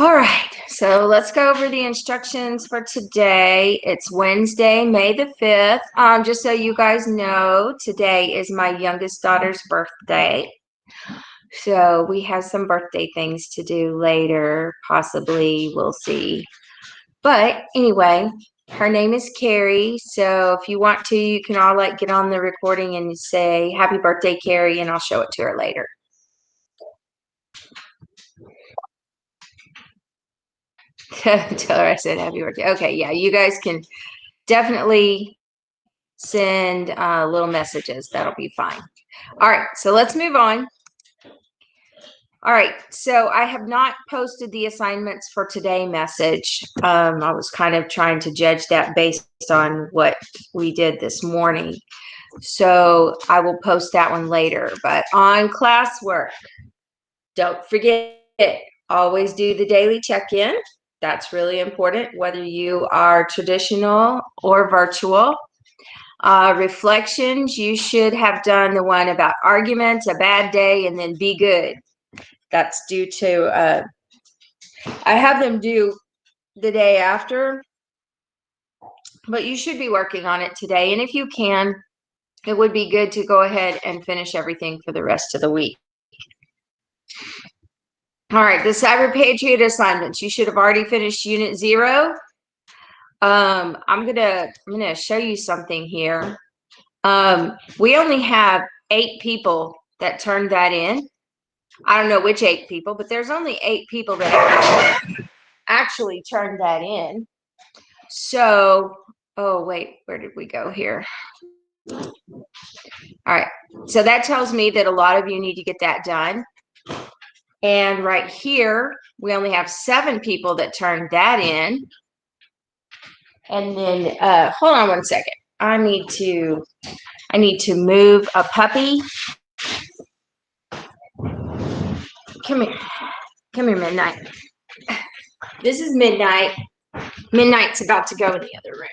All right, so let's go over the instructions for today. It's Wednesday, May the 5th. Just so you guys know, today is my youngest daughter's birthday. So we have some birthday things to do later, possibly, we'll see. But anyway, her name is Carrie. So if you want to, you can all get on the recording and say, "Happy birthday, Carrie," and I'll show it to her later. Tell her I said happy birthday. Okay, yeah, you guys can definitely send little messages. That'll be fine. All right, so let's move on. All right, so I have not posted the assignments for today message. I was kind of trying to judge that based on what we did this morning. So I will post that one later. But on classwork, don't forget, always do the daily check-in. That's really important, whether you are traditional or virtual. Reflections, you should have done the one about arguments, a bad day, and then be good. That's due to, I have them due the day after, but you should be working on it today. And if you can, it would be good to go ahead and finish everything for the rest of the week. All right, the CyberPatriot assignments. You should have already finished Unit 0. I'm gonna show you something here. We only have 8 people that turned that in. I don't know which 8 people, but there's only 8 people that actually turned that in. So, oh wait, where did we go here? All right, so that tells me that a lot of you need to get that done. And right here, we only have 7 people that turned that in. And then, hold on one second. I need to move a puppy. Come here, Midnight. This is Midnight. Midnight's about to go in the other room.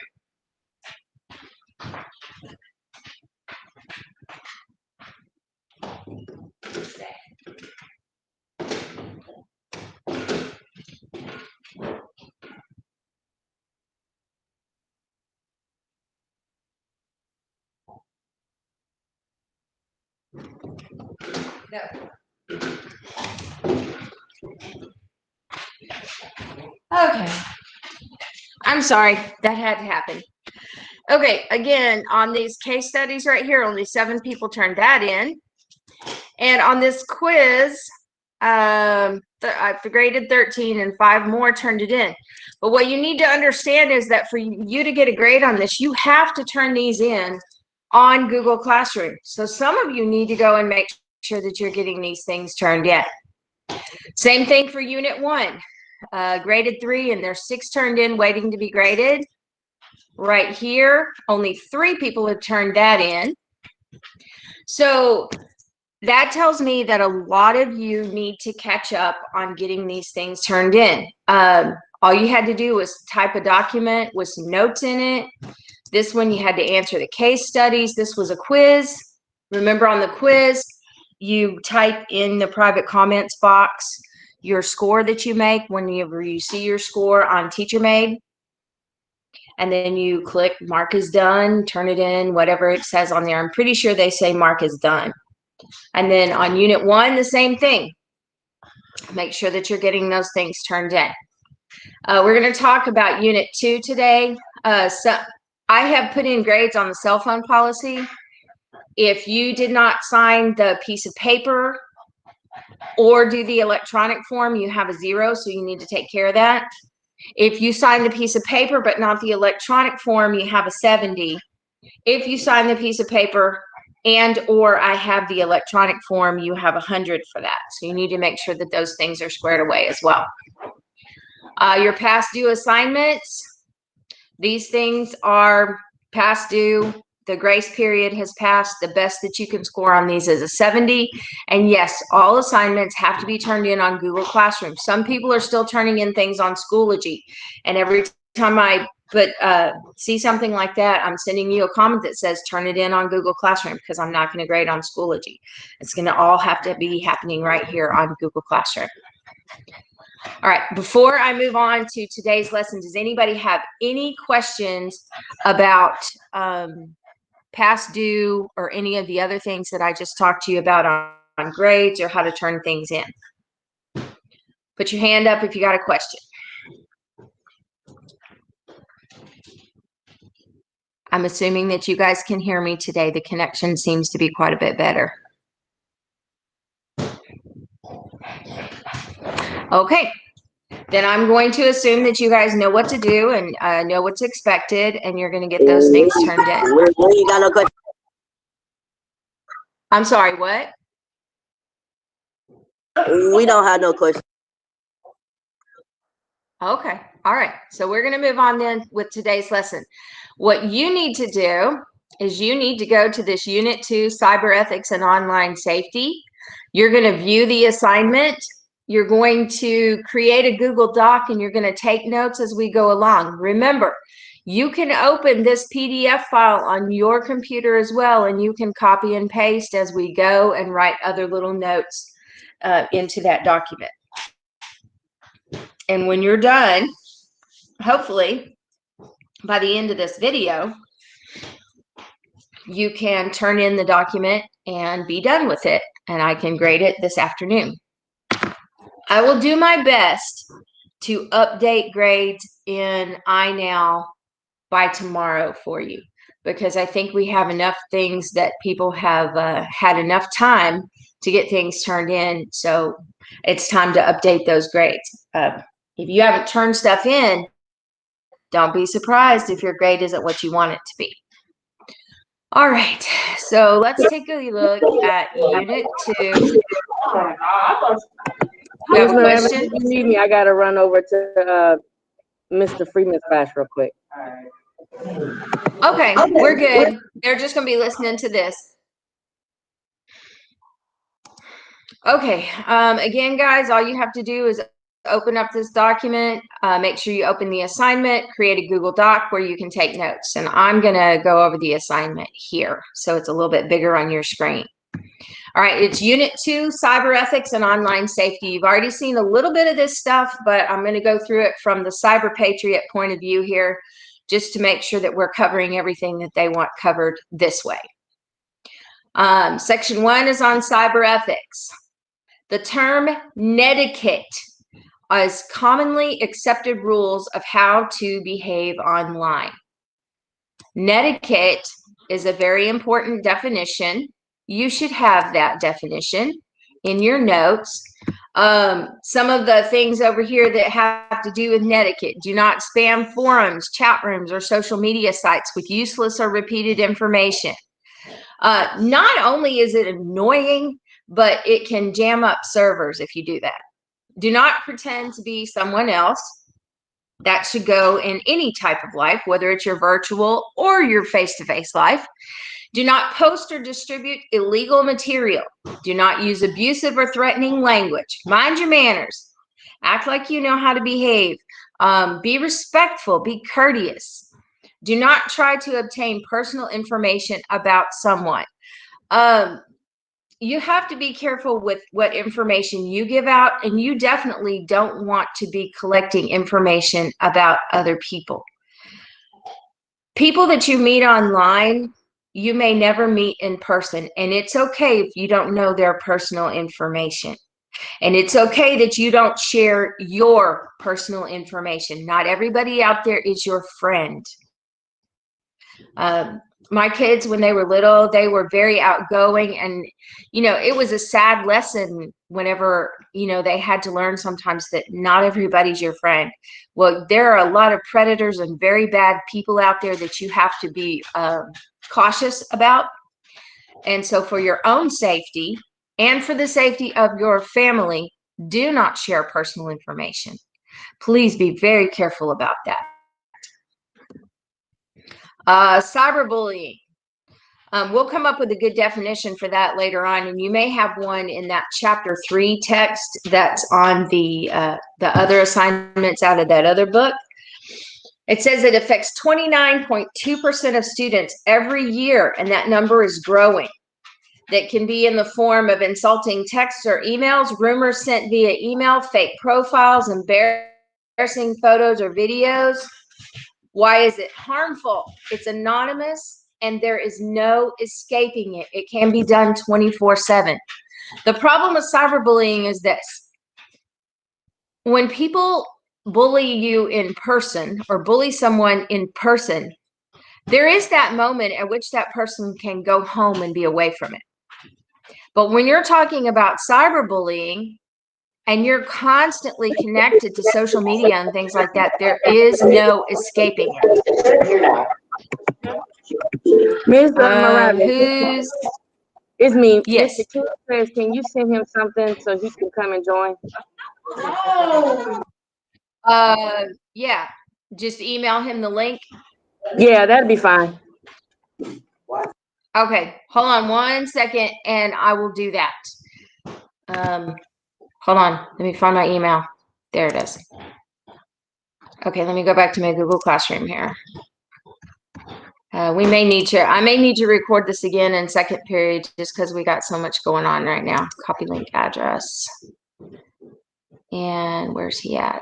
No. Okay. I'm sorry, that had to happen. Okay, again, on these case studies right here, only 7 people turned that in. And on this quiz, I've graded 13 and 5 more turned it in. But what you need to understand is that for you to get a grade on this, you have to turn these in on Google Classroom. So some of you need to go and make sure that you're getting these things turned in. Same thing for Unit 1. Graded 3 and there's 6 turned in waiting to be graded. Right here, only 3 people have turned that in. So that tells me that a lot of you need to catch up on getting these things turned in. All you had to do was type a document with some notes in it. This one, you had to answer the case studies. This was a quiz. Remember, on the quiz, you type in the private comments box your score that you make whenever you see your score on TeacherMade. And then you click mark is done, turn it in, whatever it says on there. I'm pretty sure they say mark is done. And then on Unit 1, the same thing. Make sure that you're getting those things turned in. We're going to talk about Unit 2 today. So I have put in grades on the cell phone policy. If you did not sign the piece of paper or do the electronic form, you have a 0, so you need to take care of that. If you sign the piece of paper but not the electronic form, you have a 70. If you sign the piece of paper and or I have the electronic form, you have 100 for that. So you need to make sure that those things are squared away as well. Your past due assignments, these things are past due. The grace period has passed. The best that you can score on these is a 70. And yes, all assignments have to be turned in on Google Classroom. Some people are still turning in things on Schoology. And every time I see something like that, I'm sending you a comment that says turn it in on Google Classroom, because I'm not going to grade on Schoology. It's going to all have to be happening right here on Google Classroom. All right, before I move on to today's lesson, does anybody have any questions about past due or any of the other things that I just talked to you about on grades or how to turn things in? Put your hand up if you got a question. I'm assuming that you guys can hear me today. The connection seems to be quite a bit better. Okay, then I'm going to assume that you guys know what to do and know what's expected, and you're going to get those things turned in. We got no question. I'm sorry, what? We don't have no question. Okay, all right. So we're going to move on then with today's lesson. What you need to do is you need to go to this Unit 2, Cyber Ethics and Online Safety. You're going to view the assignment. You're going to create a Google Doc, and you're going to take notes as we go along. Remember, you can open this PDF file on your computer as well, and you can copy and paste as we go and write other little notes into that document. And when you're done, hopefully by the end of this video, you can turn in the document and be done with it, and I can grade it this afternoon. I will do my best to update grades in iNow by tomorrow for you, because I think we have enough things that people have had enough time to get things turned in, so it's time to update those grades. If you haven't turned stuff in, don't be surprised if your grade isn't what you want it to be. All right, so let's take a look at Unit 2. You have a question? If you need me, I got to run over to Mr. Freeman's class real quick. Okay, we're good. They're just going to be listening to this. Okay, again, guys, all you have to do is open up this document, make sure you open the assignment, create a Google Doc where you can take notes. And I'm going to go over the assignment here, so it's a little bit bigger on your screen. All right, it's Unit 2, Cyber Ethics and Online Safety. You've already seen a little bit of this stuff, but I'm going to go through it from the CyberPatriot point of view here, just to make sure that we're covering everything that they want covered this way. Section 1 is on cyber ethics. The term netiquette is commonly accepted rules of how to behave online. Netiquette is a very important definition. You should have that definition in your notes. Some of the things over here that have to do with netiquette: do not spam forums, chat rooms, or social media sites with useless or repeated information. Not only is it annoying, but it can jam up servers if you do that. Do not pretend to be someone else. That should go in any type of life, whether it's your virtual or your face-to-face life. Do not post or distribute illegal material. Do not use abusive or threatening language. Mind your manners. Act like you know how to behave. Be respectful. Be courteous. Do not try to obtain personal information about someone. You have to be careful with what information you give out, and you definitely don't want to be collecting information about other people. People that you meet online, you may never meet in person, and it's okay if you don't know their personal information. And it's okay that you don't share your personal information. Not everybody out there is your friend. My kids, when they were little, they were very outgoing, and it was a sad lesson whenever they had to learn sometimes that not everybody's your friend. Well, there are a lot of predators and very bad people out there that you have to be cautious about. And so for your own safety and for the safety of your family, do not share personal information. Please be very careful about that. Cyberbullying. We'll come up with a good definition for that later on, and you may have one in that chapter 3 text that's on the other assignments out of that other book. It says it affects 29.2% of students every year, and that number is growing. that can be in the form of insulting texts or emails, rumors sent via email, fake profiles, embarrassing photos or videos. Why is it harmful? It's anonymous and there is no escaping it. It can be done 24/7. The problem with cyberbullying is this. When people bully you in person or bully someone in person, there is that moment at which that person can go home and be away from it. But when you're talking about cyberbullying and you're constantly connected to social media and things like that, there is no escaping it. Ms. Morales, Who's? it's me. Yes. Mr. King says, can you send him something so he can come and join? Yeah. Just email him the link. Yeah, that'd be fine. Okay, hold on 1 second and I will do that. Hold on, let me find my email. There it is. Okay, let me go back to my Google Classroom here. I may need to record this again in second period just because we got so much going on right now. Copy link address. And where's he at?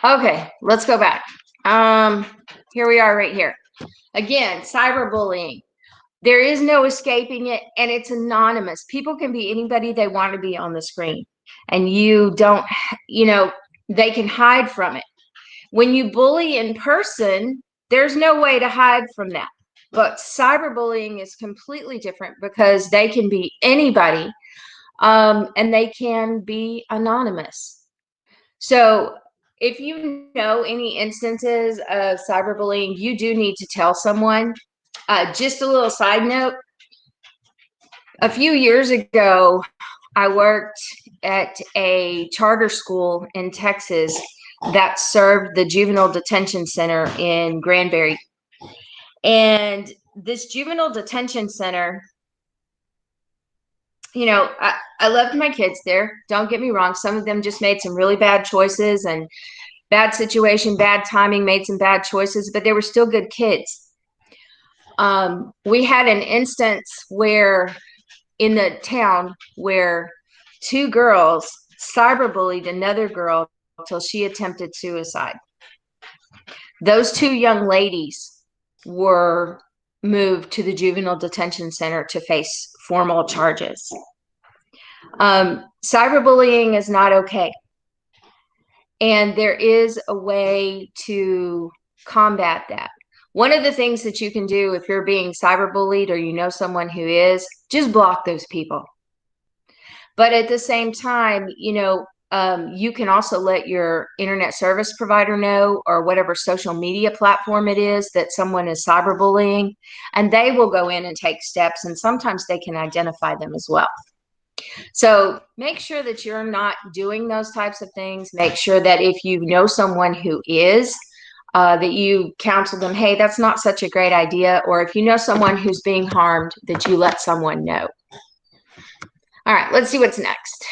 Okay, let's go back. Here we are right here. Again, cyberbullying. There is no escaping it, and it's anonymous. People can be anybody they want to be on the screen, and you don't, they can hide from it. When you bully in person, there's no way to hide from that. But cyberbullying is completely different because they can be anybody, and they can be anonymous. So if you know any instances of cyberbullying, you do need to tell someone. Just a little side note, a few years ago, I worked at a charter school in Texas that served the juvenile detention center in Granbury. And this juvenile detention center, I loved my kids there. Don't get me wrong. Some of them just made some really bad choices and bad situation, bad timing, made some bad choices, but they were still good kids. We had an instance where in the town where two girls cyberbullied another girl until she attempted suicide. Those two young ladies were moved to the juvenile detention center to face formal charges. Cyberbullying is not okay. And there is a way to combat that. One of the things that you can do if you're being cyberbullied or you know someone who is, just block those people. But at the same time, you can also let your internet service provider know or whatever social media platform it is that someone is cyberbullying, and they will go in and take steps, and sometimes they can identify them as well. So make sure that you're not doing those types of things. Make sure that if you know someone who is, that you counsel them, hey, that's not such a great idea. Or if you know someone who's being harmed, that you let someone know. All right, let's see what's next.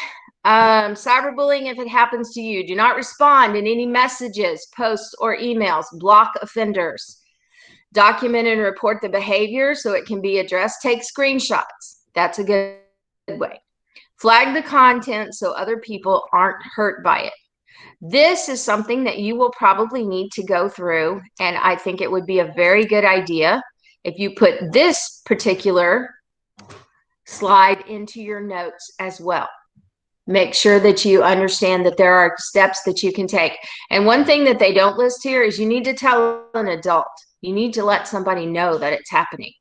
Cyberbullying, if it happens to you, do not respond in any messages, posts, or emails. Block offenders. Document and report the behavior so it can be addressed. Take screenshots. That's a good way. Flag the content so other people aren't hurt by it. This is something that you will probably need to go through, and I think it would be a very good idea if you put this particular slide into your notes as well. Make sure that you understand that there are steps that you can take. And one thing that they don't list here is you need to tell an adult. You need to let somebody know that it's happening.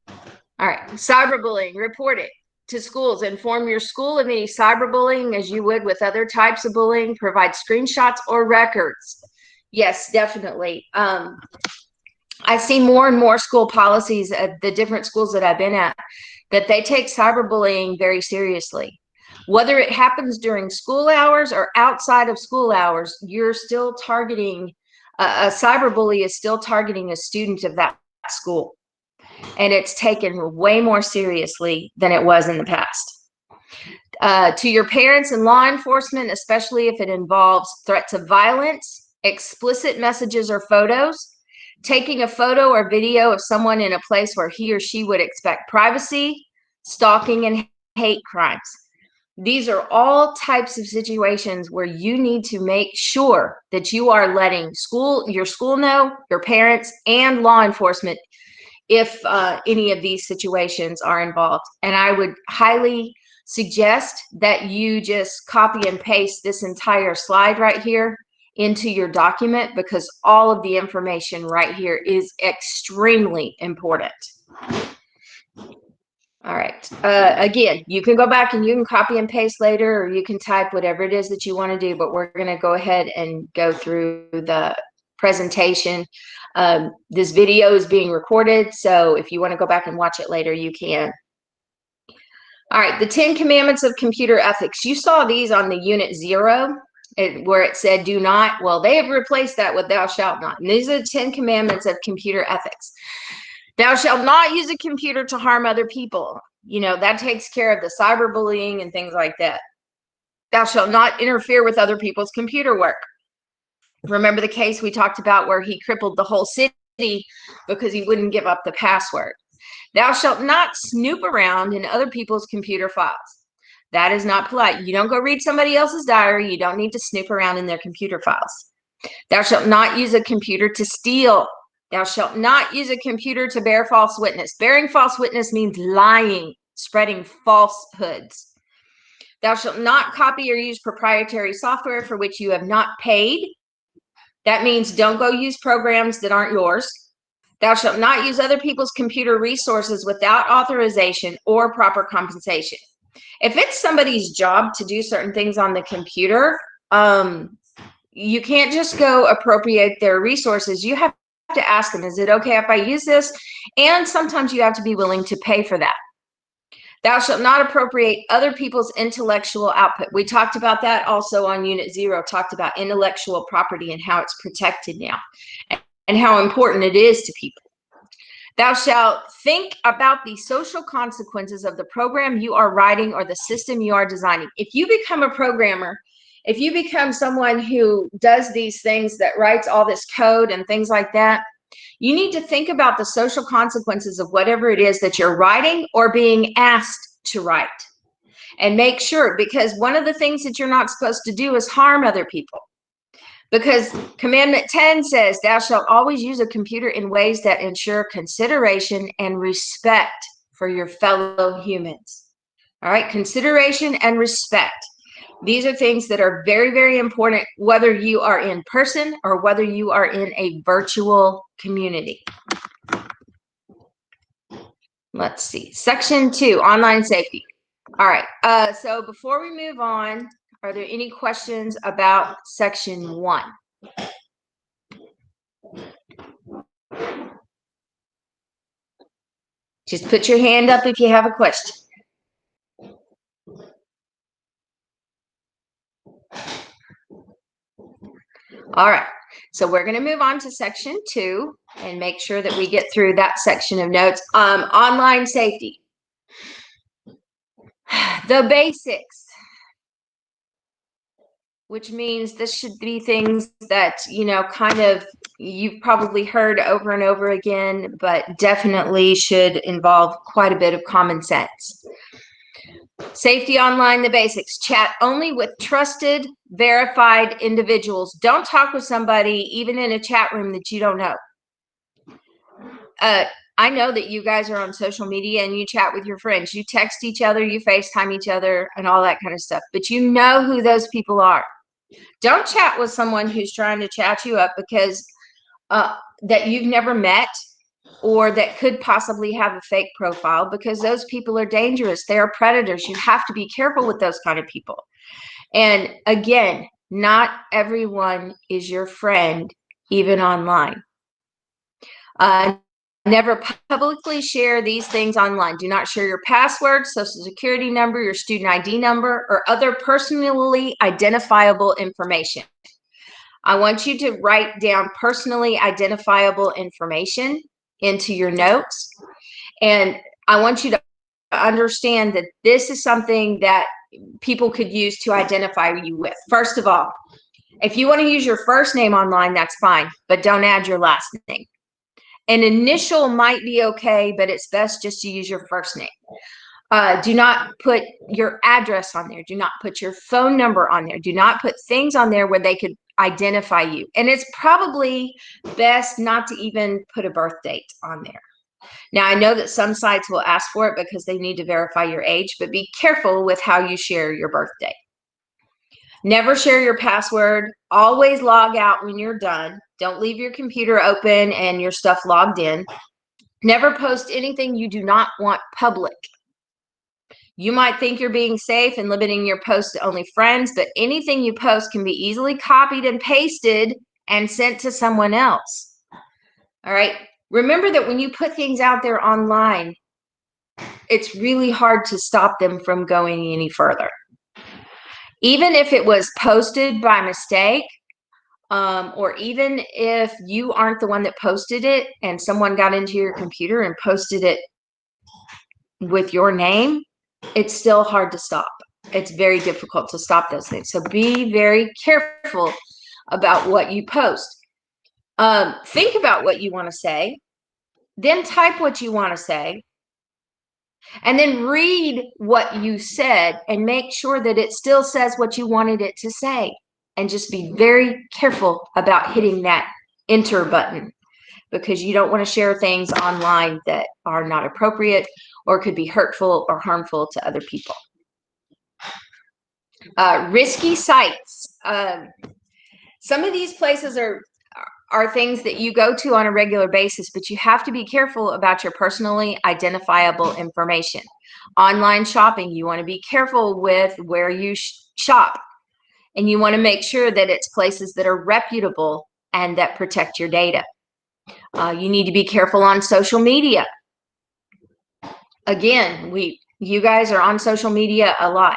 All right, cyberbullying, report it to schools. Inform your school of any cyberbullying as you would with other types of bullying. Provide screenshots or records. Yes, definitely. I see more and more school policies at the different schools that I've been at that they take cyberbullying very seriously. Whether it happens during school hours or outside of school hours, you're still targeting A cyberbully is still targeting a student of that school, and it's taken way more seriously than it was in the past. To your parents and law enforcement, especially if it involves threats of violence, explicit messages or photos, taking a photo or video of someone in a place where he or she would expect privacy, stalking, and hate crimes. These are all types of situations where you need to make sure that you are letting your school know, your parents, and law enforcement if any of these situations are involved. And I would highly suggest that you just copy and paste this entire slide right here into your document, because all of the information right here is extremely important. All right. Again, you can go back and you can copy and paste later, or you can type whatever it is that you want to do, but we're going to go ahead and go through the presentation. This video is being recorded, so if you want to go back and watch it later, you can. All right, the 10 Commandments of Computer Ethics. You saw these on the Unit 0, where it said do not. Well, they have replaced that with thou shalt not. And these are the 10 Commandments of Computer Ethics. Thou shalt not use a computer to harm other people. You know, that takes care of the cyberbullying and things like that. Thou shalt not interfere with other people's computer work. Remember the case we talked about where he crippled the whole city because he wouldn't give up the password. Thou shalt not snoop around in other people's computer files. That is not polite. You don't go read somebody else's diary. You don't need to snoop around in their computer files. Thou shalt not use a computer to steal. Thou shalt not use a computer to bear false witness. Bearing false witness means lying, spreading falsehoods. Thou shalt not copy or use proprietary software for which you have not paid. That means don't go use programs that aren't yours. Thou shalt not use other people's computer resources without authorization or proper compensation. If it's somebody's job to do certain things on the computer, you can't just go appropriate their resources. You have to ask them, is it okay if I use this? And sometimes you have to be willing to pay for that. Thou shalt not appropriate other people's intellectual output. We talked about that also on Unit 0, talked about intellectual property and how it's protected now and how important it is to people. Thou shalt think about the social consequences of the program you are writing or the system you are designing. If you become a programmer, if you become someone who does these things, that writes all this code and things like that, you need to think about the social consequences of whatever it is that you're writing or being asked to write. And make sure, because one of the things that you're not supposed to do is harm other people. Because Commandment 10 says, thou shalt always use a computer in ways that ensure consideration and respect for your fellow humans. All right, consideration and respect. These are things that are very, very important, whether you are in person or whether you are in a virtual community. Let's see. Section 2, online safety. All right. So before we move on, are there any questions about Section 1? Just put your hand up if you have a question. All right, so we're going to move on to Section 2 and make sure that we get through that section of notes. Online safety. The basics, which means this should be things that, you know, kind of you've probably heard over and over again, but definitely should involve quite a bit of common sense. Safety online, the basics. Chat only with trusted, verified individuals. Don't talk with somebody, even in a chat room, that you don't know. I know that you guys are on social media and you chat with your friends. You text each other, you FaceTime each other, and all that kind of stuff. But you know who those people are. Don't chat with someone who's trying to chat you up because that you've never met, or that could possibly have a fake profile, because those people are dangerous. They are predators. You have to be careful with those kind of people. And again, not everyone is your friend, even online. Never publicly share these things online. Do not share your password, social security number, your student ID number, or other personally identifiable information. I want you to write down personally identifiable information into your notes. And I want you to understand that this is something that people could use to identify you with. First of all, if you want to use your first name online, that's fine, but don't add your last name. An initial might be okay, but it's best just to use your first name. Do not put your address on there. Do not put your phone number on there. Do not put things on there where they could identify you. And it's probably best not to even put a birth date on there. Now, I know that some sites will ask for it because they need to verify your age, but be careful with how you share your birthday. Never share your password. Always log out when you're done. Don't leave your computer open and your stuff logged in. Never post anything you do not want public. You might think you're being safe and limiting your posts to only friends, but anything you post can be easily copied and pasted and sent to someone else. All right. Remember that when you put things out there online, it's really hard to stop them from going any further. Even if it was posted by mistake, or even if you aren't the one that posted it and someone got into your computer and posted it with your name, it's still hard to stop. It's very difficult to stop those things. So be very careful about what you post. Think about what you want to say, then type what you want to say, and then read what you said and make sure that it still says what you wanted it to say. And just be very careful about hitting that enter button, because you don't want to share things online that are not appropriate or could be hurtful or harmful to other people. Risky sites. Some of these places are things that you go to on a regular basis, but you have to be careful about your personally identifiable information. Online shopping, you want to be careful with where you shop, and you want to make sure that it's places that are reputable and that protect your data. You need to be careful on social media. Again, you guys are on social media a lot.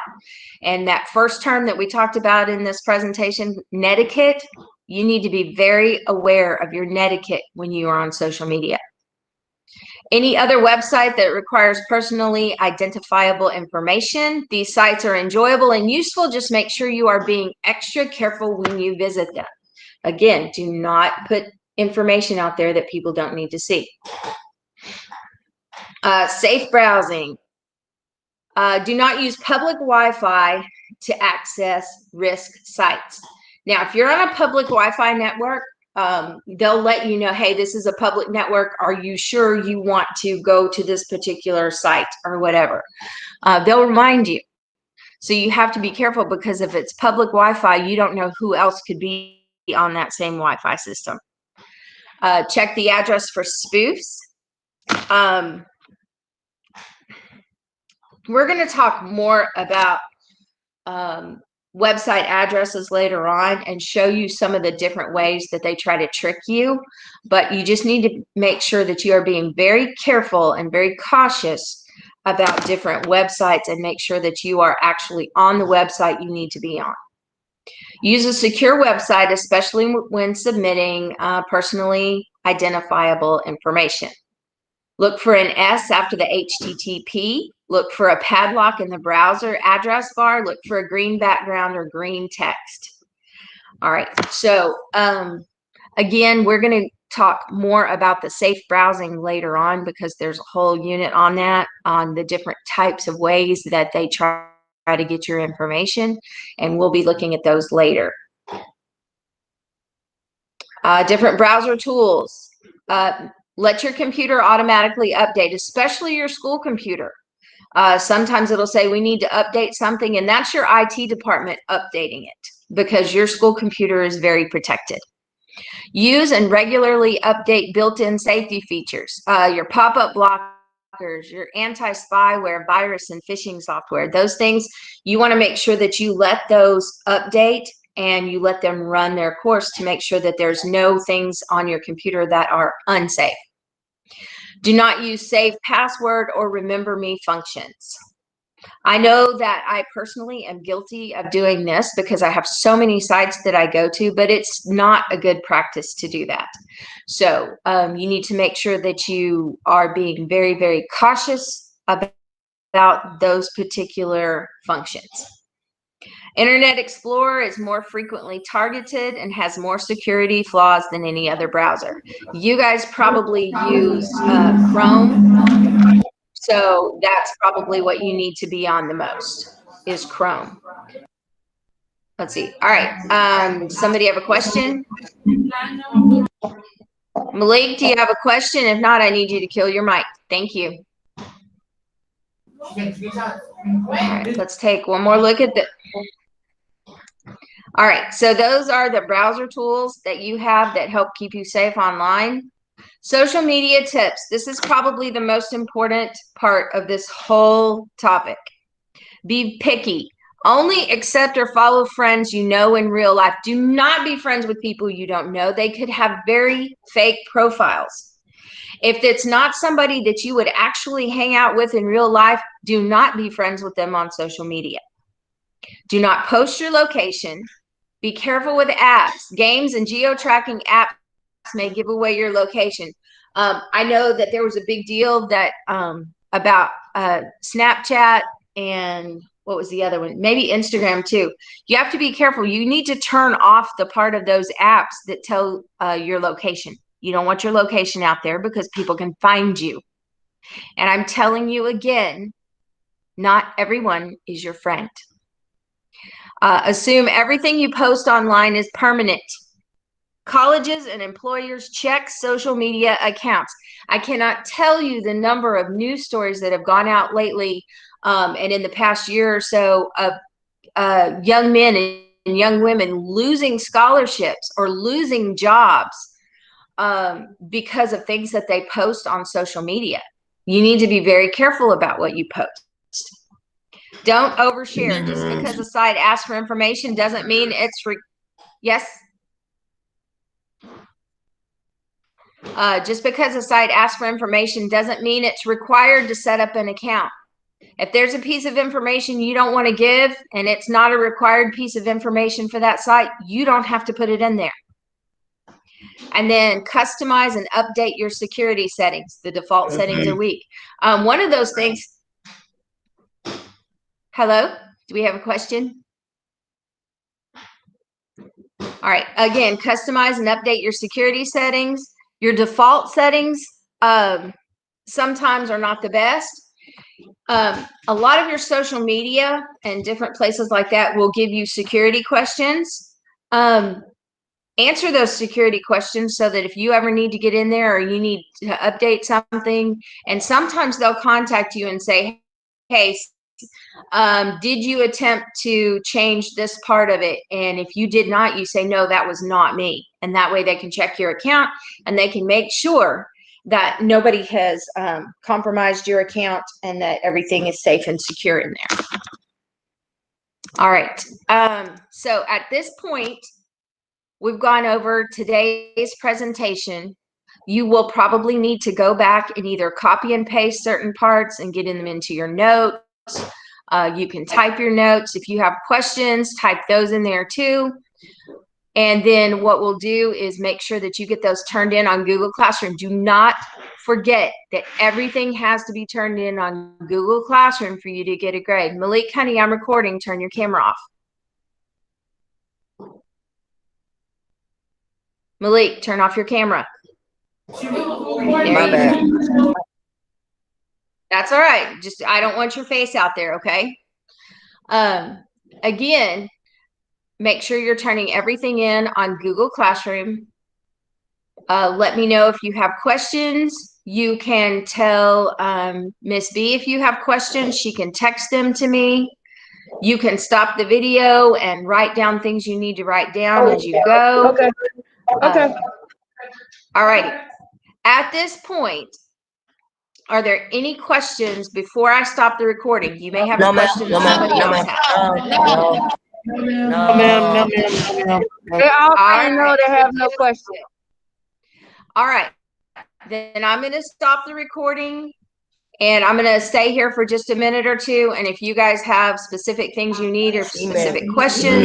And that first term that we talked about in this presentation, netiquette, you need to be very aware of your netiquette when you are on social media. Any other website that requires personally identifiable information, these sites are enjoyable and useful. Just make sure you are being extra careful when you visit them. Again, do not put information out there that people don't need to see. Safe browsing. Do not use public Wi-Fi to access risk sites. Now, if you're on a public Wi-Fi network, they'll let you know, hey, this is a public network. Are you sure you want to go to this particular site or whatever? They'll remind you. So you have to be careful, because if it's public Wi-Fi, you don't know who else could be on that same Wi-Fi system. Check the address for spoofs. We're going to talk more about website addresses later on and show you some of the different ways that they try to trick you. But you just need to make sure that you are being very careful and very cautious about different websites, and make sure that you are actually on the website you need to be on. Use a secure website, especially when submitting personally identifiable information. Look for an S after the HTTP. Look for a padlock in the browser address bar. Look for a green background or green text. All right, so again, we're going to talk more about the safe browsing later on, because there's a whole unit on that, on the different types of ways that they try to get your information, and we'll be looking at those later. Different browser tools. Let your computer automatically update, especially your school computer. Sometimes it'll say we need to update something, and that's your IT department updating it, because your school computer is very protected. Use and regularly update built-in safety features, your pop-up blockers, your anti-spyware, virus, and phishing software. Those things, you want to make sure that you let those update and you let them run their course to make sure that there's no things on your computer that are unsafe. Do not use save password or remember me functions. I know that I personally am guilty of doing this because I have so many sites that I go to, but it's not a good practice to do that. So you need to make sure that you are being very, very cautious about those particular functions. Internet Explorer is more frequently targeted and has more security flaws than any other browser. You guys probably use Chrome, so that's probably what you need to be on the most, is Chrome. Let's see. All right. Somebody have a question? Malik, do you have a question? If not, I need you to kill your mic. Thank you. All right, let's take one more look at the. All right, so those are the browser tools that you have that help keep you safe online. Social media tips. This is probably the most important part of this whole topic. Be picky. Only accept or follow friends you know in real life. Do not be friends with people you don't know. They could have very fake profiles. If it's not somebody that you would actually hang out with in real life, do not be friends with them on social media. Do not post your location. Be careful with apps. Games and geo-tracking apps may give away your location. I know that there was a big deal that about Snapchat and what was the other one? Maybe Instagram too. You have to be careful. You need to turn off the part of those apps that tell your location. You don't want your location out there because people can find you. And I'm telling you again, not everyone is your friend. Assume everything you post online is permanent. Colleges and employers check social media accounts. I cannot tell you the number of news stories that have gone out lately and in the past year or so of young men and young women losing scholarships or losing jobs because of things that they post on social media. You need to be very careful about what you post. Don't overshare. Just because a site asks for information doesn't mean it's yes. Just because a site asks for information doesn't mean it's required to set up an account. If there's a piece of information you don't want to give and it's not a required piece of information for that site, you don't have to put it in there. And then customize and update your security settings. The default settings are weak. One of those things. Hello? Do we have a question? All right. Again, customize and update your security settings. Your default settings sometimes are not the best. A lot of your social media and different places like that will give you security questions. Answer those security questions so that if you ever need to get in there or you need to update something, and sometimes they'll contact you and say, hey, did you attempt to change this part of it? And if you did not, you say, no, that was not me. And that way they can check your account and they can make sure that nobody has compromised your account and that everything is safe and secure in there. All right. So at this point, we've gone over today's presentation. You will probably need to go back and either copy and paste certain parts and get them into your notes. You can type your notes. If you have questions, type those in there too. And then what we'll do is make sure that you get those turned in on Google Classroom. Do not forget that everything has to be turned in on Google Classroom for you to get a grade. Malik, honey, I'm recording. Turn your camera off. Malik, turn off your camera. My bad. That's all right. Just, I don't want your face out there, okay? Again, make sure you're turning everything in on Google Classroom. Let me know if you have questions. You can tell Miss B if you have questions. She can text them to me. You can stop the video and write down things you need to write down as you go. Okay. Okay. All righty. At this point, are there any questions before I stop the recording? You may have a question that somebody else has. No, ma'am. No, ma'am. They all say no, they have no question. All right. Then I'm going to stop the recording And I'm going to stay here for just a minute or two. And if you guys have specific things you need or specific questions,